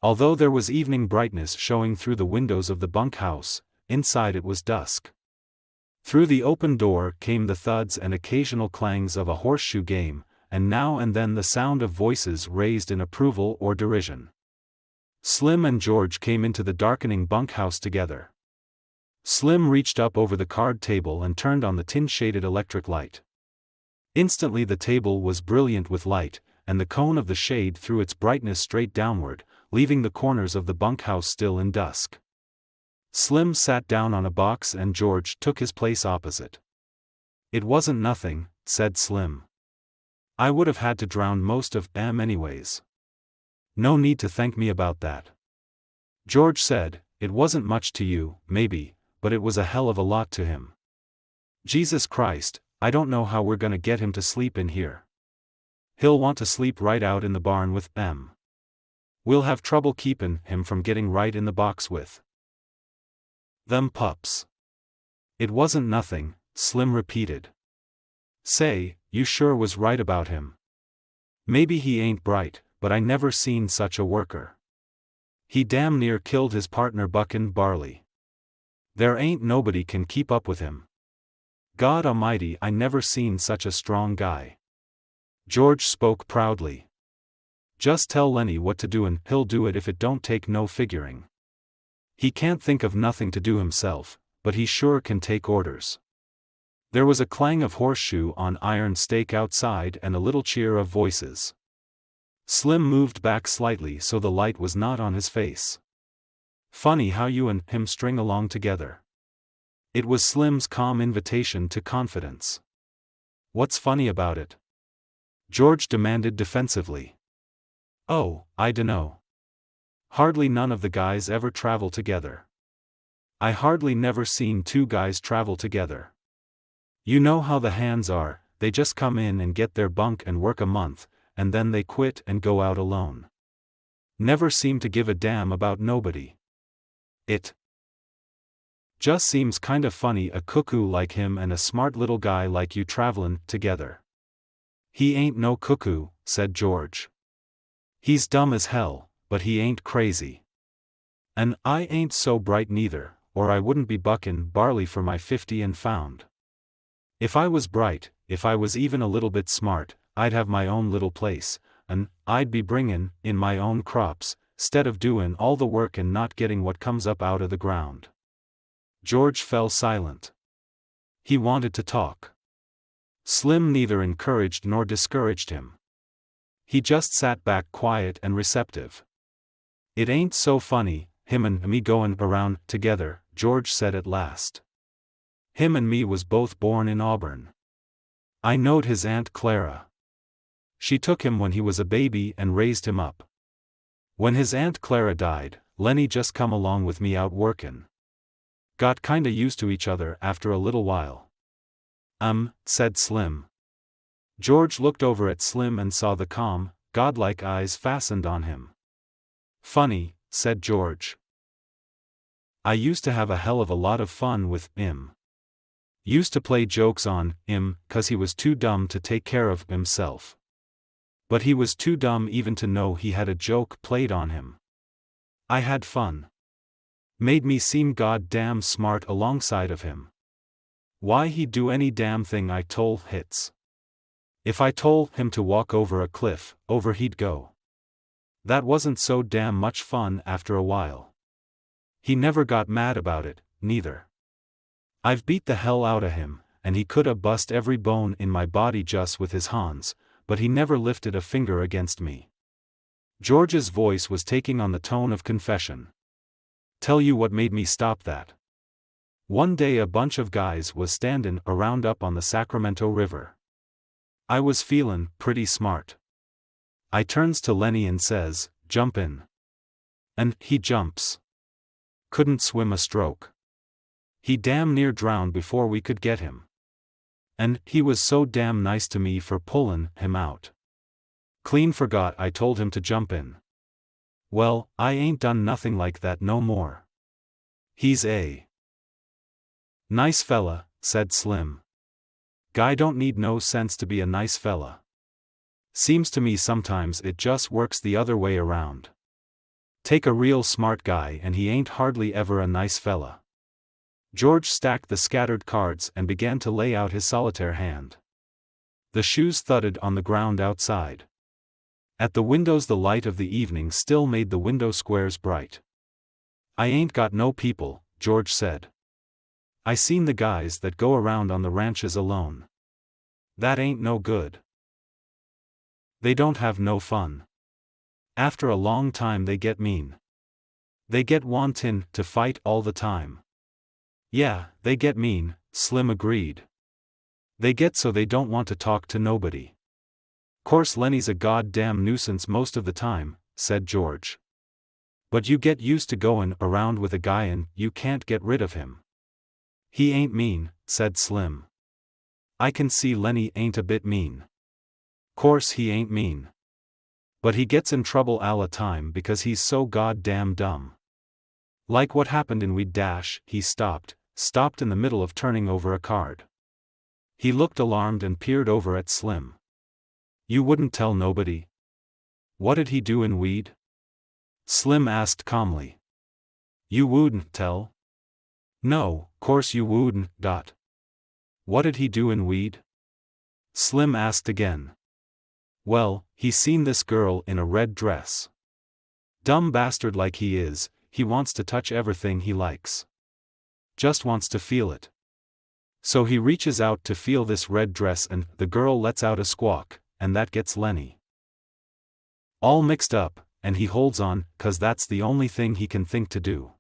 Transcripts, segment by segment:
Although there was evening brightness showing through the windows of the bunkhouse, inside it was dusk. Through the open door came the thuds and occasional clangs of a horseshoe game, and now and then the sound of voices raised in approval or derision. Slim and George came into the darkening bunkhouse together. Slim reached up over the card table and turned on the tin-shaded electric light. Instantly the table was brilliant with light, and the cone of the shade threw its brightness straight downward, leaving the corners of the bunkhouse still in dusk. Slim sat down on a box and George took his place opposite. "It wasn't nothing," said Slim. "I would have had to drown most of them anyways." "No need to thank me about that," George said. "It wasn't much to you, maybe, but it was a hell of a lot to him. Jesus Christ, I don't know how we're gonna get him to sleep in here. He'll want to sleep right out in the barn with them. We'll have trouble keepin' him from getting right in the box with them pups." "It wasn't nothing," Slim repeated. "Say, you sure was right about him. Maybe he ain't bright, but I never seen such a worker. He damn near killed his partner buckin' barley. There ain't nobody can keep up with him. God Almighty, I never seen such a strong guy." George spoke proudly. "Just tell Lenny what to do and he'll do it if it don't take no figuring. He can't think of nothing to do himself, but he sure can take orders." There was a clang of horseshoe on iron stake outside and a little cheer of voices. Slim moved back slightly so the light was not on his face. "Funny how you and him string along together." It was Slim's calm invitation to confidence. "What's funny about it?" George demanded defensively. "Oh, I dunno. Hardly none of the guys ever travel together. I hardly never seen two guys travel together. You know how the hands are, they just come in and get their bunk and work a month, and then they quit and go out alone. Never seem to give a damn about nobody. It just seems kinda funny a cuckoo like him and a smart little guy like you travelin' together." "He ain't no cuckoo," said George. "He's dumb as hell, but he ain't crazy. And I ain't so bright neither, or I wouldn't be buckin' barley for my 50 and found. If I was bright, if I was even a little bit smart, I'd have my own little place, and I'd be bringin' in my own crops, 'stead of doin' all the work and not getting what comes up out of the ground." George fell silent. He wanted to talk. Slim neither encouraged nor discouraged him. He just sat back quiet and receptive. "It ain't so funny, him and me goin' around together," George said at last. "Him and me was both born in Auburn. I knowed his Aunt Clara. She took him when he was a baby and raised him up. When his Aunt Clara died, Lenny just come along with me out workin'. Got kinda used to each other after a little while." Said Slim. George looked over at Slim and saw the calm, godlike eyes fastened on him. "Funny," said George. "I used to have a hell of a lot of fun with him. Used to play jokes on him, 'cause he was too dumb to take care of himself. But he was too dumb even to know he had a joke played on him. I had fun. Made me seem goddamn smart alongside of him. Why, he'd do any damn thing I told hits. If I told him to walk over a cliff, over he'd go. That wasn't so damn much fun after a while. He never got mad about it, neither. I've beat the hell out of him, and he coulda bust every bone in my body just with his hands, but he never lifted a finger against me." George's voice was taking on the tone of confession. "Tell you what made me stop that. One day a bunch of guys was standin' around up on the Sacramento River. I was feelin' pretty smart. I turns to Lenny and says, 'Jump in.' And he jumps. Couldn't swim a stroke. He damn near drowned before we could get him. And he was so damn nice to me for pullin' him out. Clean forgot I told him to jump in. Well, I ain't done nothing like that no more. He's a nice fella," said Slim. "Guy don't need no sense to be a nice fella. Seems to me sometimes it just works the other way around. Take a real smart guy and he ain't hardly ever a nice fella. George stacked the scattered cards and began to lay out his solitaire hand. The shoes thudded on the ground outside. At the windows the light of the evening still made the window squares bright. I ain't got no people, George said. I seen the guys that go around on the ranches alone. That ain't no good. They don't have no fun. After a long time they get mean. They get wantin' to fight all the time. Yeah, they get mean, Slim agreed. They get so they don't want to talk to nobody. Course Lenny's a goddamn nuisance most of the time, said George. But you get used to goin' around with a guy and you can't get rid of him. He ain't mean, said Slim. I can see Lenny ain't a bit mean. Course he ain't mean. But he gets in trouble all the time because he's so goddamn dumb. Like what happened in Weed Dash, he stopped in the middle of turning over a card. He looked alarmed and peered over at Slim. You wouldn't tell nobody? What did he do in Weed? Slim asked calmly. You wouldn't tell? No, course you wouldn't. What did he do in Weed? Slim asked again. Well, he seen this girl in a red dress. Dumb bastard like he is, he wants to touch everything he likes. Just wants to feel it. So he reaches out to feel this red dress and the girl lets out a squawk, and that gets Lenny all mixed up, and he holds on, 'cause that's the only thing he can think to do.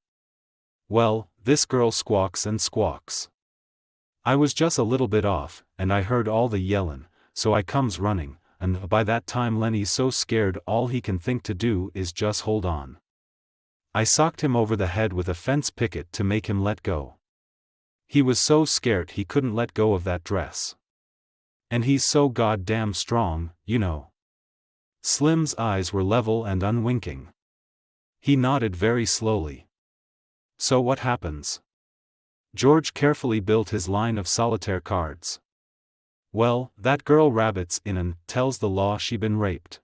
Well, this girl squawks and squawks. I was just a little bit off, and I heard all the yellin', so I comes running, and by that time Lenny's so scared all he can think to do is just hold on. I socked him over the head with a fence picket to make him let go. He was so scared he couldn't let go of that dress. And he's so goddamn strong, you know. Slim's eyes were level and unwinking. He nodded very slowly. So what happens? George carefully built his line of solitaire cards. Well, that girl rabbits in and tells the law she been raped.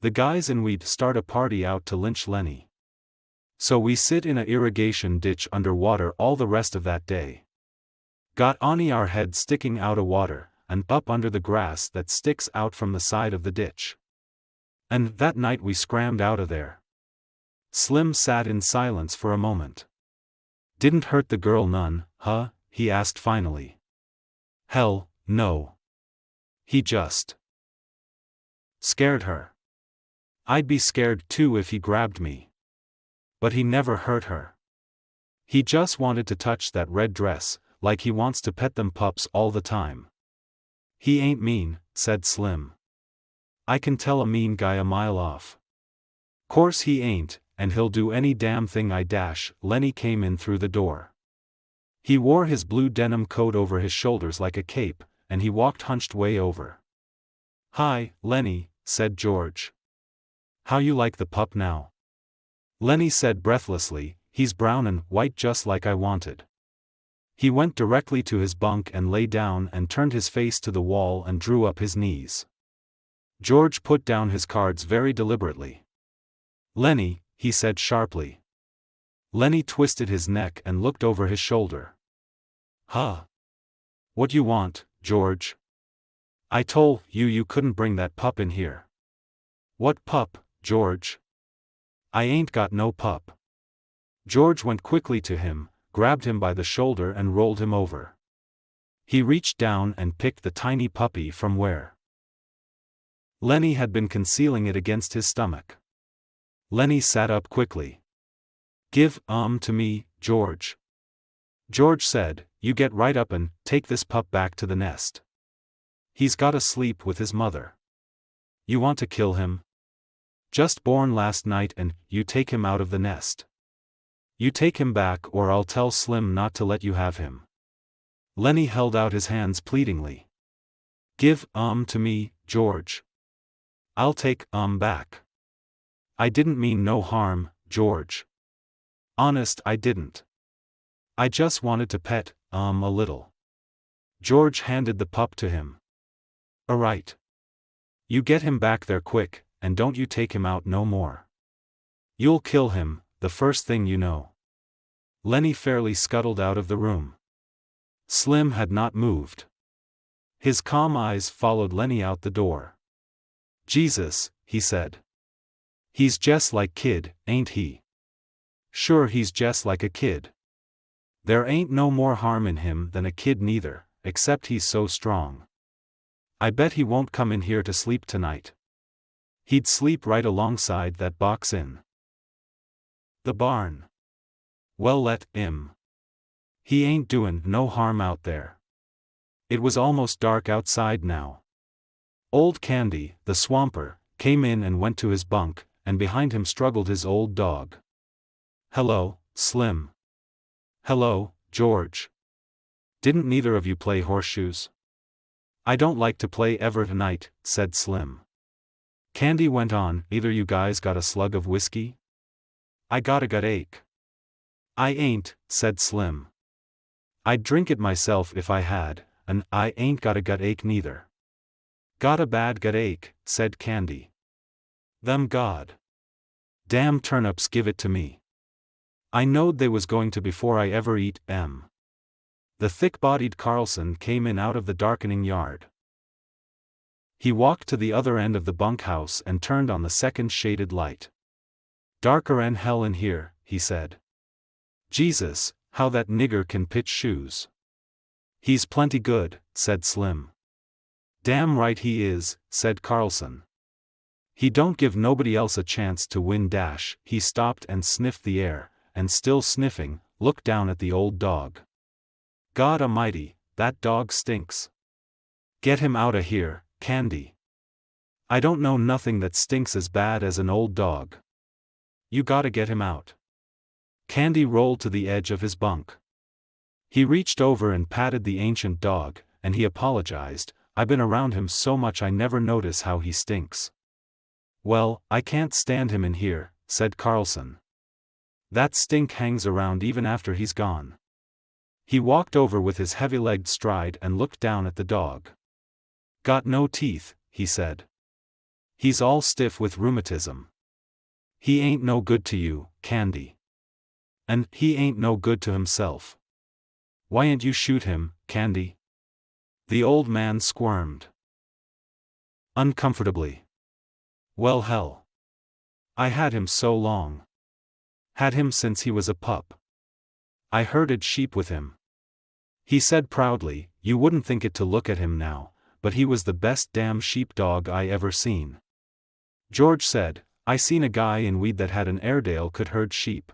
The guys in Weed start a party out to lynch Lenny. So we sit in a irrigation ditch underwater all the rest of that day. Got on our head sticking out of water, and up under the grass that sticks out from the side of the ditch. And that night we scrammed out of there. Slim sat in silence for a moment. Didn't hurt the girl none, huh? He asked finally. Hell, no. He just scared her. I'd be scared too if he grabbed me. But he never hurt her. He just wanted to touch that red dress, like he wants to pet them pups all the time. He ain't mean, said Slim. I can tell a mean guy a mile off. Course he ain't, and he'll do any damn thing I dash. Lenny came in through the door. He wore his blue denim coat over his shoulders like a cape, and he walked hunched way over. Hi, Lenny, said George. How you like the pup now? Lenny said breathlessly, he's brown and white just like I wanted. He went directly to his bunk and lay down and turned his face to the wall and drew up his knees. George put down his cards very deliberately. Lenny, he said sharply. Lenny twisted his neck and looked over his shoulder. Huh? What you want, George? I told you couldn't bring that pup in here. What pup, George? I ain't got no pup. George went quickly to him, grabbed him by the shoulder and rolled him over. He reached down and picked the tiny puppy from where Lenny had been concealing it against his stomach. Lenny sat up quickly. Give to me, George. George said, you get right up and take this pup back to the nest. He's gotta sleep with his mother. You want to kill him? Just born last night and you take him out of the nest. You take him back or I'll tell Slim not to let you have him. Lenny held out his hands pleadingly. Give to me, George. I'll take back. I didn't mean no harm, George. Honest, I didn't. I just wanted to pet a little. George handed the pup to him. Alright. You get him back there quick, and don't you take him out no more. You'll kill him, the first thing you know." Lenny fairly scuttled out of the room. Slim had not moved. His calm eyes followed Lenny out the door. "Jesus," he said. "He's just like kid, ain't he?" "Sure, he's just like a kid. There ain't no more harm in him than a kid neither, except he's so strong. I bet he won't come in here to sleep tonight. He'd sleep right alongside that box in the barn. Well, let him. He ain't doin' no harm out there." It was almost dark outside now. Old Candy, the swamper, came in and went to his bunk, and behind him struggled his old dog. "Hello, Slim." "Hello, George. Didn't neither of you play horseshoes?" "I don't like to play ever tonight," said Slim. Candy went on, "Either you guys got a slug of whiskey?" "I got a gut ache." "I ain't," said Slim. "I'd drink it myself if I had, and I ain't got a gut ache neither." "Got a bad gut ache," said Candy. "Them god damn turnips give it to me. I knowed they was going to before I ever eat 'em." The thick-bodied Carlson came in out of the darkening yard. He walked to the other end of the bunkhouse and turned on the second shaded light. "Darker'n hell in here," he said. "Jesus, how that nigger can pitch shoes." "He's plenty good," said Slim. "Damn right he is," said Carlson. "He don't give nobody else a chance to win dash." He stopped and sniffed the air, and still sniffing, looked down at the old dog. "God Almighty, that dog stinks. Get him outta here, Candy. I don't know nothing that stinks as bad as an old dog. You gotta get him out." Candy rolled to the edge of his bunk. He reached over and patted the ancient dog, and he apologized, "I've been around him so much I never notice how he stinks." "Well, I can't stand him in here," said Carlson. "That stink hangs around even after he's gone." He walked over with his heavy-legged stride and looked down at the dog. "Got no teeth," he said. "He's all stiff with rheumatism. He ain't no good to you, Candy. And he ain't no good to himself. Why'n't you shoot him, Candy?" The old man squirmed uncomfortably. "Well, hell. I had him so long. Had him since he was a pup. I herded sheep with him." He said proudly, "You wouldn't think it to look at him now, but he was the best damn sheepdog I ever seen." George said, "I seen a guy in Weed that had an Airedale could herd sheep.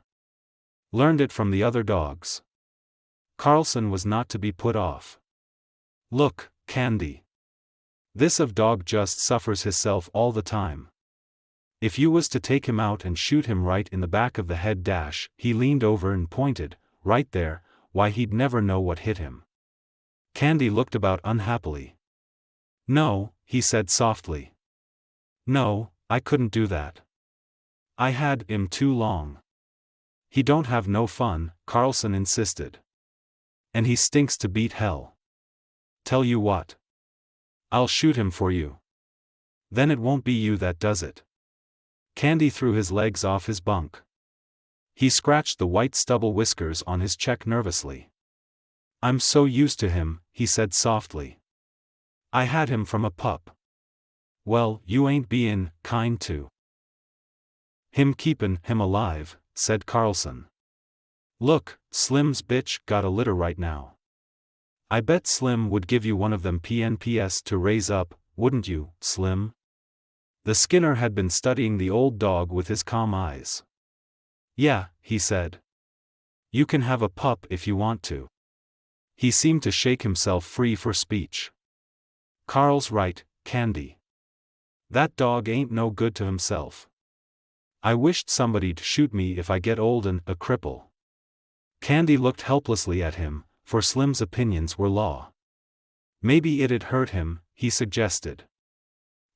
Learned it from the other dogs." Carlson was not to be put off. "Look, Candy. This of dog just suffers hisself all the time. If you was to take him out and shoot him right in the back of the head dash," he leaned over and pointed, "right there, why he'd never know what hit him." Candy looked about unhappily. "No," he said softly. "No, I couldn't do that. I had him too long." "He don't have no fun," Carlson insisted. "And he stinks to beat hell. Tell you what. I'll shoot him for you. Then it won't be you that does it." Candy threw his legs off his bunk. He scratched the white stubble whiskers on his cheek nervously. "I'm so used to him," he said softly. "I had him from a pup." "Well, you ain't bein' kind to him keepin' him alive," said Carlson. "Look, Slim's bitch got a litter right now. I bet Slim would give you one of them PNPS to raise up, wouldn't you, Slim?" The Skinner had been studying the old dog with his calm eyes. "Yeah," he said. "You can have a pup if you want to." He seemed to shake himself free for speech. "Carl's right, Candy. That dog ain't no good to himself. I wished somebody'd shoot me if I get old and a cripple." Candy looked helplessly at him, for Slim's opinions were law. "Maybe it'd hurt him," he suggested.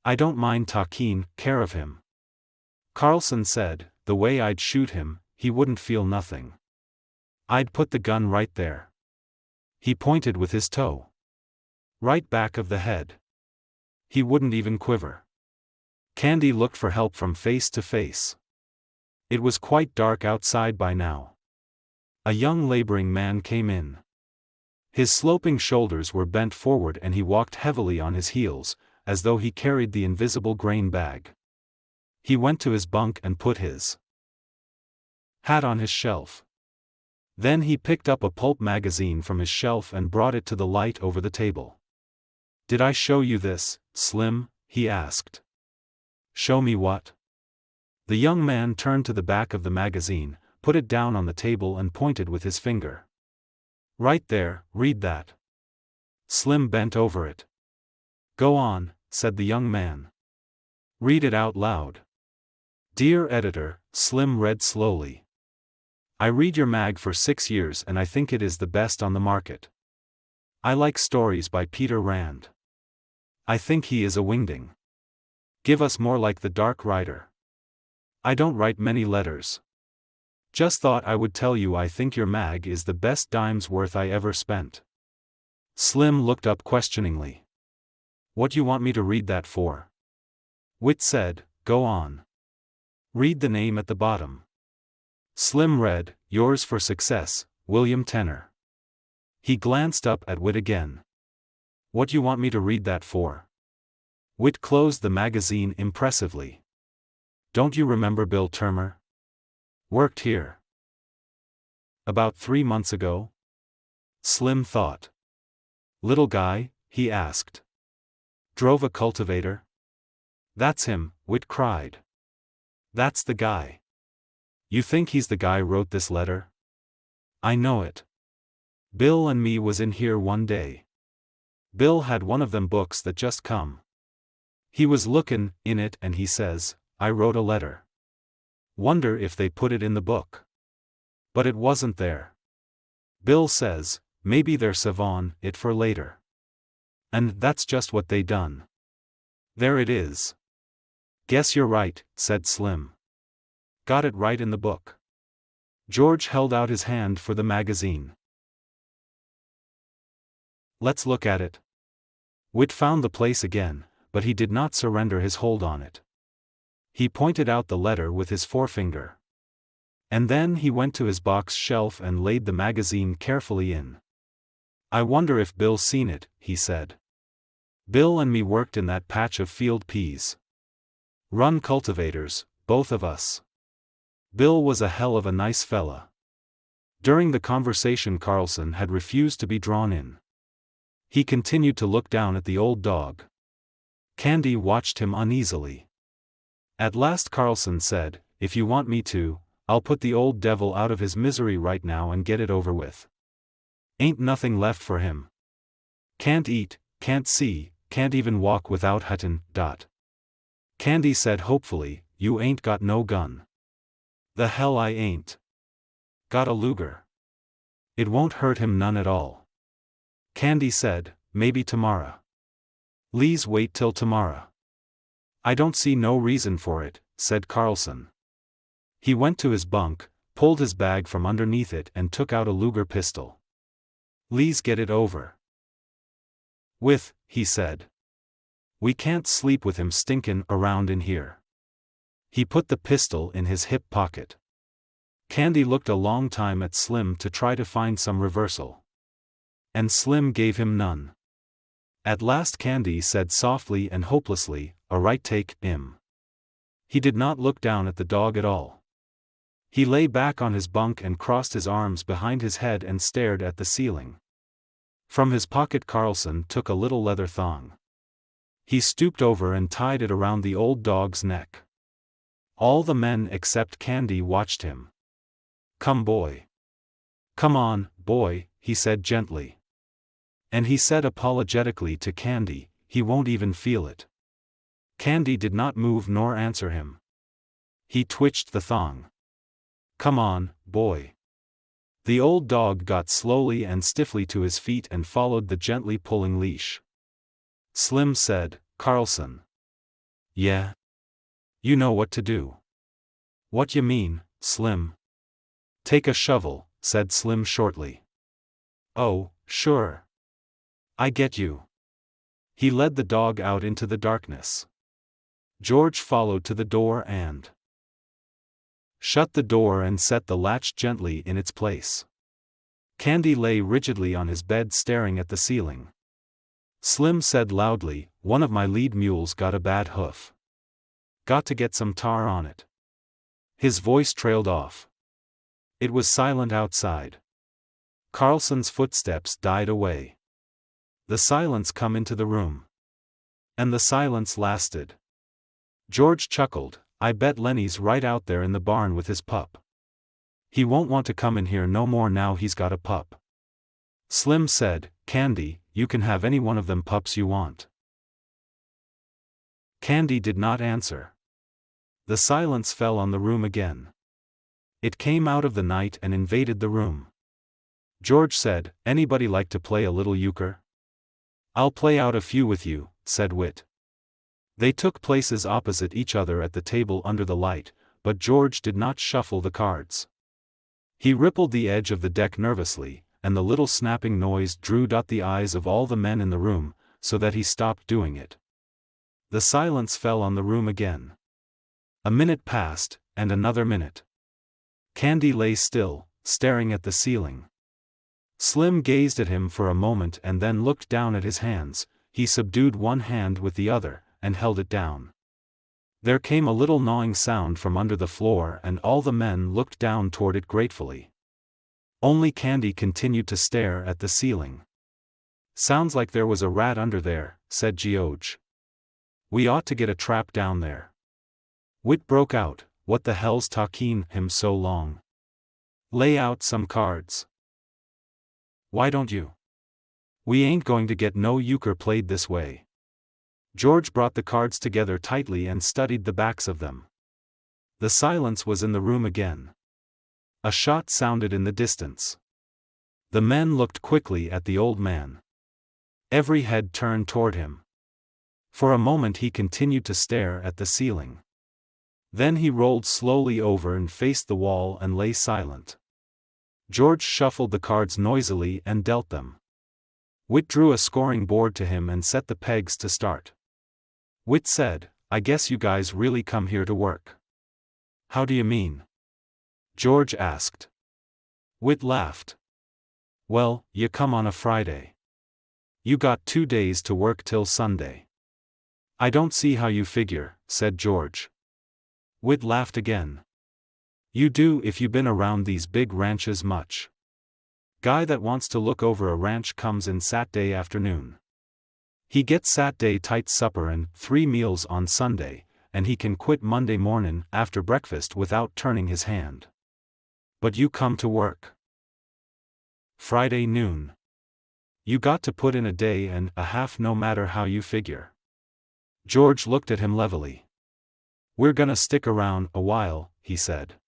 "I don't mind taking care of him." Carlson said, "The way I'd shoot him, he wouldn't feel nothing. I'd put the gun right there." He pointed with his toe. "Right back of the head. He wouldn't even quiver." Candy looked for help from face to face. It was quite dark outside by now. A young laboring man came in. His sloping shoulders were bent forward and he walked heavily on his heels, as though he carried the invisible grain bag. He went to his bunk and put his hat on his shelf. Then he picked up a pulp magazine from his shelf and brought it to the light over the table. "Did I show you this, Slim?" he asked. "Show me what?" The young man turned to the back of the magazine, put it down on the table and pointed with his finger. "Right there, read that." Slim bent over it. "Go on," said the young man. "Read it out loud." "Dear editor," Slim read slowly. "I read your mag for 6 years and I think it is the best on the market. I like stories by Peter Rand. I think he is a wingding. Give us more like the Dark Rider. I don't write many letters. Just thought I would tell you I think your mag is the best dime's worth I ever spent." Slim looked up questioningly. "What you want me to read that for?" Whit said, "Go on. Read the name at the bottom." Slim read, "Yours for success, William Tenner." He glanced up at Whit again. "What you want me to read that for?" Whit closed the magazine impressively. "Don't you remember Bill Termer? Worked here about 3 months ago?" Slim thought. "Little guy?" he asked. "Drove a cultivator?" "That's him," Whit cried. "That's the guy." "You think he's the guy wrote this letter?" "I know it. Bill and me was in here one day. Bill had one of them books that just come. He was lookin' in it and he says, 'I wrote a letter. Wonder if they put it in the book.' But it wasn't there. Bill says, 'Maybe they're savin' it for later.' And that's just what they done. There it is." "Guess you're right," said Slim. "Got it right in the book." George held out his hand for the magazine. "Let's look at it." Whit found the place again, but he did not surrender his hold on it. He pointed out the letter with his forefinger. And then he went to his box shelf and laid the magazine carefully in. "I wonder if Bill's seen it," he said. "Bill and me worked in that patch of field peas. Run cultivators, both of us. Bill was a hell of a nice fella." During the conversation Carlson had refused to be drawn in. He continued to look down at the old dog. Candy watched him uneasily. At last Carlson said, "If you want me to, I'll put the old devil out of his misery right now and get it over with. Ain't nothing left for him. Can't eat, can't see, can't even walk without huttin'. Candy said hopefully, "You ain't got no gun." "The hell I ain't. Got a Luger. It won't hurt him none at all." Candy said, "Maybe tomorrow." "Lease wait till tomorrow." "I don't see no reason for it," said Carlson. He went to his bunk, pulled his bag from underneath it and took out a Luger pistol. "Lease get it over with," he said. "We can't sleep with him stinkin' around in here." He put the pistol in his hip pocket. Candy looked a long time at Slim to try to find some reversal. And Slim gave him none. At last Candy said softly and hopelessly, "A right take, 'im." He did not look down at the dog at all. He lay back on his bunk and crossed his arms behind his head and stared at the ceiling. From his pocket Carlson took a little leather thong. He stooped over and tied it around the old dog's neck. All the men except Candy watched him. "Come boy. Come on, boy," he said gently. And he said apologetically to Candy, "He won't even feel it." Candy did not move nor answer him. He twitched the thong. "Come on, boy." The old dog got slowly and stiffly to his feet and followed the gently pulling leash. Slim said, "Carlson." "Yeah? You know what to do." "What you mean, Slim?" "Take a shovel," said Slim shortly. "Oh, sure. I get you." He led the dog out into the darkness. George followed to the door and shut the door and set the latch gently in its place. Candy lay rigidly on his bed staring at the ceiling. Slim said loudly, "One of my lead mules got a bad hoof. Got to get some tar on it." His voice trailed off. It was silent outside. Carlson's footsteps died away. The silence come into the room. And the silence lasted. George chuckled, "I bet Lenny's right out there in the barn with his pup. He won't want to come in here no more now he's got a pup." Slim said, "Candy, you can have any one of them pups you want." Candy did not answer. The silence fell on the room again. It came out of the night and invaded the room. George said, "Anybody like to play a little euchre?" "I'll play out a few with you," said Whit. They took places opposite each other at the table under the light, but George did not shuffle the cards. He rippled the edge of the deck nervously, and the little snapping noise drew the eyes of all the men in the room, so that he stopped doing it. The silence fell on the room again. A minute passed, and another minute. Candy lay still, staring at the ceiling. Slim gazed at him for a moment and then looked down at his hands. He subdued one hand with the other, and held it down. There came a little gnawing sound from under the floor and all the men looked down toward it gratefully. Only Candy continued to stare at the ceiling. "Sounds like there was a rat under there," said George. "We ought to get a trap down there." Whit broke out, "What the hell's talking him so long? Lay out some cards." "Why don't you? We ain't going to get no euchre played this way." George brought the cards together tightly and studied the backs of them. The silence was in the room again. A shot sounded in the distance. The men looked quickly at the old man. Every head turned toward him. For a moment he continued to stare at the ceiling. Then he rolled slowly over and faced the wall and lay silent. George shuffled the cards noisily and dealt them. Whit drew a scoring board to him and set the pegs to start. Whit said, "I guess you guys really come here to work." "How do you mean?" George asked. Whit laughed. "Well, you come on a Friday. You got 2 days to work till Sunday." "I don't see how you figure," said George. Whit laughed again. "You do if you been around these big ranches much. Guy that wants to look over a ranch comes in Saturday afternoon. He gets Saturday tight supper and 3 meals on Sunday, and he can quit Monday morning after breakfast without turning his hand. But you come to work Friday noon. You got to put in a day and a half no matter how you figure." George looked at him levelly. "We're gonna stick around a while," he said.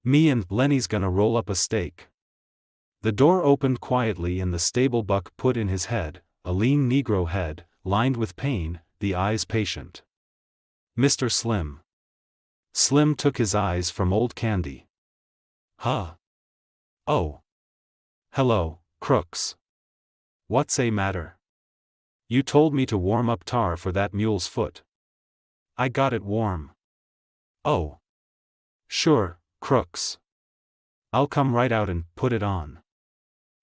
"Me and Lenny's gonna roll up a steak." The door opened quietly and the stable buck put in his head, a lean Negro head, lined with pain, the eyes patient. "Mr. Slim." Slim took his eyes from old Candy. "Huh? Oh. Hello, Crooks. What's a matter? You told me to warm up tar for that mule's foot. I got it warm." "Oh. Sure, Crooks. I'll come right out and put it on.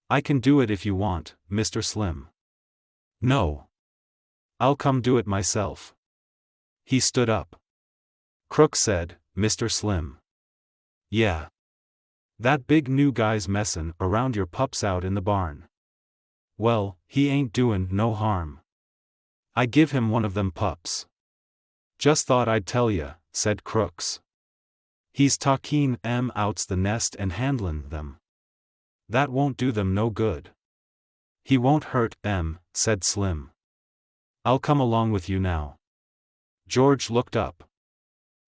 I can do it if you want, Mr. Slim." "No. I'll come do it myself." He stood up. Crooks said, "Mr. Slim." "Yeah. That big new guy's messin' around your pups out in the barn." "Well, he ain't doin' no harm. I give him one of them pups." "Just thought I'd tell ya," said Crooks. "He's talking outs the nest and handlin' them. That won't do them no good." "He won't hurt said Slim. "I'll come along with you now." George looked up.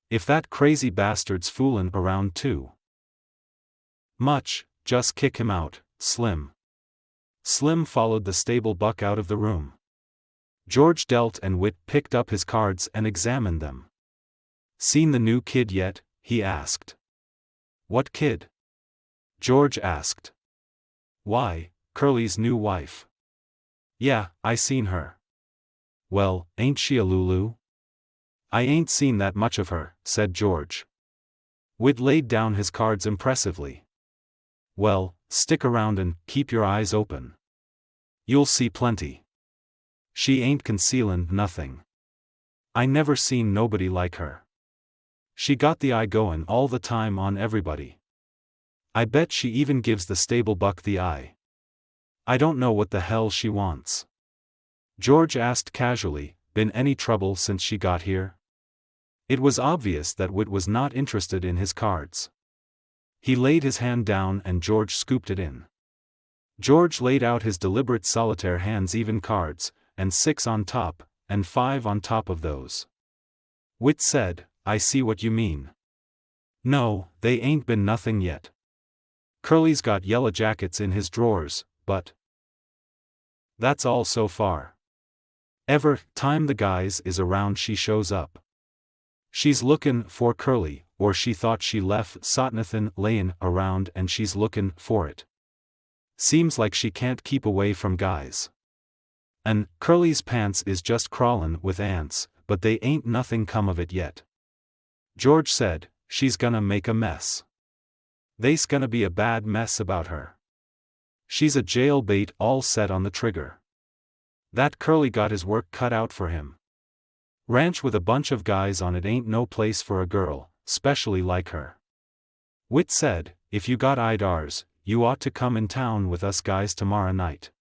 "If that crazy bastard's foolin' around too much, just kick him out, Slim." Slim followed the stable buck out of the room. George dealt and Whit picked up his cards and examined them. "Seen the new kid yet?" he asked. "What kid?" George asked. "Why, Curly's new wife." "Yeah, I seen her." "Well, ain't she a Lulu?" "I ain't seen that much of her," said George. Whit laid down his cards impressively. Well, stick around and keep your eyes open. You'll see plenty. She ain't concealin' nothing. I never seen nobody like her. She got the eye goin' all the time on everybody. I bet she even gives the stable buck the eye. I don't know what the hell she wants. George asked casually, been any trouble since she got here? It was obvious that Whit was not interested in his cards. He laid his hand down and George scooped it in. George laid out his deliberate solitaire hands, even cards, and 6 on top, and 5 on top of those. Whit said, I see what you mean. No, they ain't been nothing yet. Curly's got yellow jackets in his drawers, but that's all so far. Every time the guys is around she shows up. She's lookin' for Curly, or she thought she left Sotnathan layin' around and she's lookin' for it. Seems like she can't keep away from guys. And Curly's pants is just crawlin' with ants, but they ain't nothing come of it yet. George said, she's gonna make a mess. They's gonna be a bad mess about her. She's a jailbait all set on the trigger. That Curly got his work cut out for him. Ranch with a bunch of guys on it ain't no place for a girl, specially like her. Whit said, if you got idars, you ought to come in town with us guys tomorrow night.